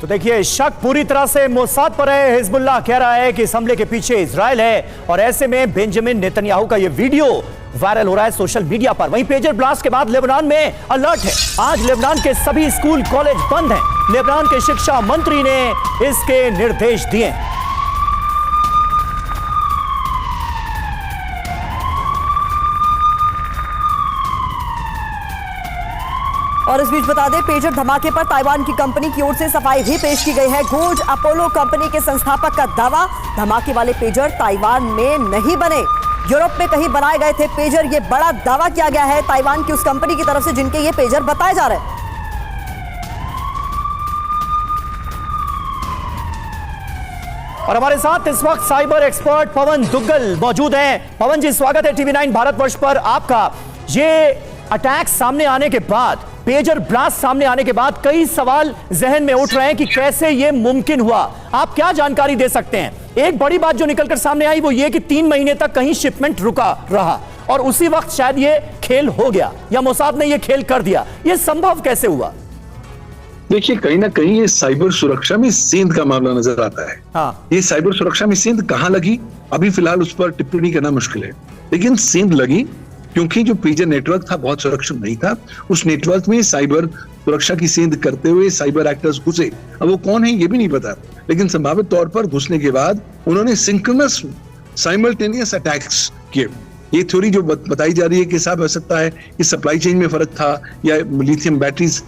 तो देखिए, शक पूरी तरह से मोसाद पर है। हिजबुल्लाह कह रहा है कि इस हमले के पीछे इजराइल है और ऐसे में बेंजामिन नेतन्याहू का यह वीडियो वायरल हो रहा है सोशल मीडिया पर। वहीं पेजर ब्लास्ट के बाद लेबनान में अलर्ट है। आज लेबनान के सभी स्कूल कॉलेज बंद हैं। लेबनान के शिक्षा मंत्री ने इसके निर्देश दिए। और इस बीच बता दें, पेजर धमाके पर ताइवान की कंपनी की ओर से सफाई भी पेश की गई है। गोल्ड अपोलो कंपनी के संस्थापक का दावा, धमाके वाले पेजर ताइवान में नहीं बने, यूरोप में कहीं बनाए गए थे पेजर। ये बड़ा दावा किया गया है ताइवान की उस कंपनी की तरफ से जिनके ये पेजर बताए जा रहे हैं। और हमारे साथ इस वक्त साइबर एक्सपर्ट पवन दुग्गल मौजूद हैं। पवन जी, स्वागत है टीवी 9 भारतवर्ष पर आपका। ये अटैक सामने आने के बाद, पेजर ब्लास्ट सामने आने के बाद कई सवाल जहन में उठ रहे हैं कि कैसे यह मुमकिन हुआ। आप क्या जानकारी दे सकते हैं? एक बड़ी बात जो निकलकर सामने आई वो ये कि 3 महीने तक कहीं शिपमेंट रुका रहा और उसी वक्त शायद ये खेल हो गया या मोसाद ने ये खेल कर दिया। ये संभव कैसे हुआ? देखिए, कहीं ना कहीं ये साइबर सुरक्षा में सेंध का मामला नजर आता है। हाँ। ये साइबर सुरक्षा में सेंध कहां लगी, अभी फिलहाल उस पर टिप्पणी करना मुश्किल है, लेकिन सेंध लगी क्योंकि जो पेजर नेटवर्क था बहुत सुरक्षित नहीं था। उस नेटवर्क में साइबर सुरक्षा की सेंध करते हुए साइबर एक्टर्स घुसे। अब वो कौन है ये भी नहीं पता, लेकिन संभावित तौर पर घुसने के बाद उन्होंने सिंक्रोनस साइमल्टेनियस अटैक्स किए। ये थ्योरी जो बताई जा रही है कि साहब हो सकता है कि सप्लाई चेन में फर्क था या लिथियम बैटरीज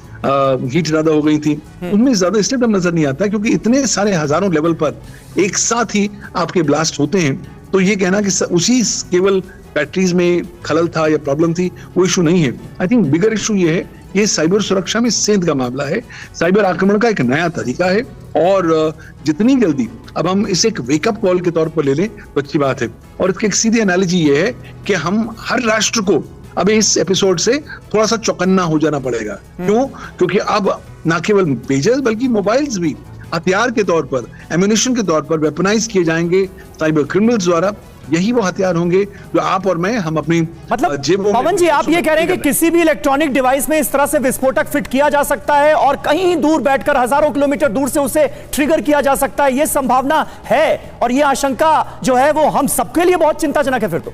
हीट ज्यादा हो गई थी, उनमें ज्यादा इसलिए नजर नहीं आता क्योंकि इतने सारे हजारों लेवल पर एक साथ ही आपके ब्लास्ट होते हैं। तो ये कहना कि उसी केवल बैटरीज में खलल था या प्रॉब्लम थी, वो इशू नहीं है। आई थिंक बिगर इशू ये है, ये साइबर सुरक्षा में सेंध का मामला है। साइबर आक्रमण का एक नया तरीका है और जितनी जल्दी अब हम इसे एक वेकअप कॉल के तौर पर ले लें तो अच्छी बात है। और इसकी एक सीधी एनालॉजी ये है कि हम हर राष्ट्र को अब इस एपिसोड से थोड़ा सा चौकन्ना हो जाना पड़ेगा। क्यों? क्योंकि अब ना केवल पेजर्स बल्कि मोबाइल्स भी हथियार के तौर पर, एम्यूनिशन के तौर पर वेपनाइज किए जाएंगे साइबर क्रिमिनल्स द्वारा। यही वो हथियार होंगे जो आप और मैं हम अपनी मतलब पवन जी, आप ये कह रहे हैं कि किसी भी इलेक्ट्रॉनिक डिवाइस में इस तरह से विस्फोटक फिट किया जा सकता है और कहीं दूर बैठकर हजारों किलोमीटर दूर से उसे ट्रिगर किया जा सकता है। ये संभावना है और ये आशंका जो है वो हम सबके लिए बहुत चिंताजनक है। फिर तो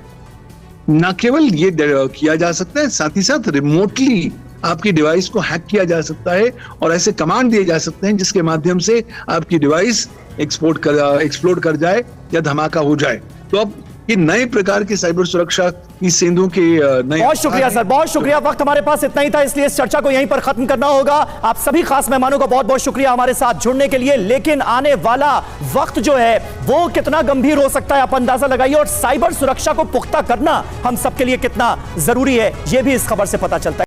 न केवल ये किया जा सकता है, साथ ही साथ रिमोटली आपकी डिवाइस को हैक किया जा सकता है और ऐसे कमांड दिए जा सकते हैं जिसके माध्यम से आपकी डिवाइस एक्सप्लोड कर जाए या धमाका हो जाए। तो अब ये नए प्रकार के साइबर सुरक्षा की सेंधों के नए। बहुत शुक्रिया सर, बहुत शुक्रिया। वक्त हमारे पास इतना ही था, इसलिए इस चर्चा को यहीं पर खत्म करना होगा। आप सभी खास मेहमानों का बहुत बहुत शुक्रिया हमारे साथ जुड़ने के लिए। लेकिन आने वाला वक्त जो है वो कितना गंभीर हो सकता है आप अंदाजा लगाइए, और साइबर सुरक्षा को पुख्ता करना हम सबके लिए कितना जरूरी है ये भी इस खबर से पता चलता है।